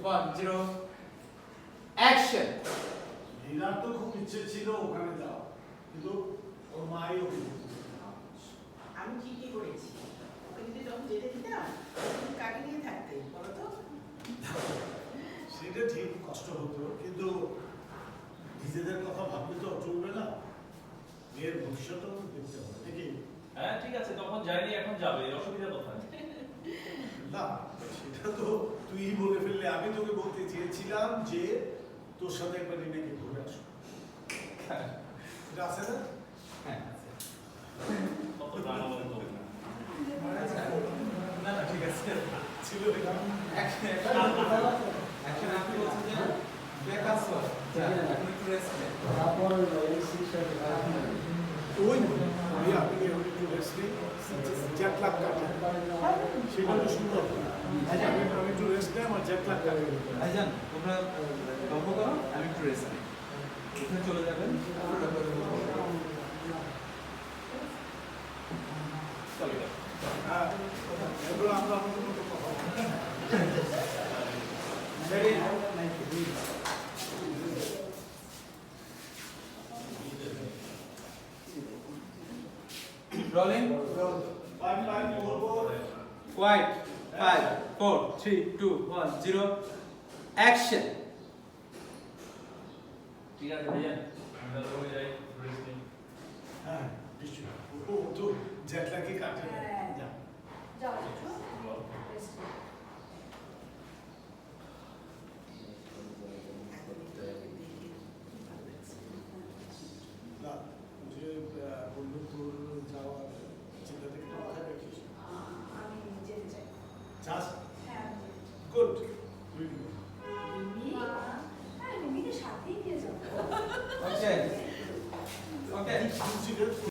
1 0 action. নীলার তো খুব ইচ্ছে ছিল ওখানে যাওয়া, কিন্তু ওর মাই ওকে আমি ঠিকই করেছি। ওকে যদি যখন যেতে দিতাম তখন কাকে নিয়ে থাকতে বলো তো? সেটা ঠিক কষ্ট হতো, কিন্তু নিজেদের কথা ভাবলে তো চলবে না, মেয়ের ভবিষ্যৎও দেখতে হবে নাকি? হ্যাঁ ঠিক আছে, তখন যায়নি এখন যাবে, অসুবিধা কোথায়? না সেটা তো তুই বলে ফেললে। আমি তোকে বলতে চেয়েছিলাম যে তোর সাথে একবার রিনাকে ঘুরে আসো। এটা আছে না? হ্যাঁ আছে। কত টাকা বলে তো না না ঠিক আছে ছিল এটা। অ্যাকশন অ্যাকশন আপনি বলছেন যে তুই কাজ কর এখন একটু রেস্ট নে। ওই আপনি একটু রেস্ট নিই, জ্যাট লাগ কাটে সেটা তো সুন্দর। আমি একটু রেস্ট নেই, আমার জ্যাট লাগ কাটে। ভাইজান তোমরা গল্প করো, আমি একটু রেস্ট নিই। ওখানে চলে যাবেন হ্যাঁ এগুলো আমরা আমাদের মতো কথা বলি। Rolling Five, five, four, four. Quiet. 5 4 3 2 1 0 action. ঠিক আছে ভাইয়া, আমরা রুমে যাই, রেস্ট নিই। হ্যাঁ নিশ্চয়ই। ও তো জ্যাট লাগে কাটে না। যা। যাও বল। না যে বললো তোর যাওয়ার চিন্তা থেকে তো মাথায় রাখিস। আমি যেতে চাই। চাস? হ্যাঁ গুড। মিমি হ্যাঁ মিমিকে সাথেই নিয়ে যাবো। ওকে ওকে কনসিডার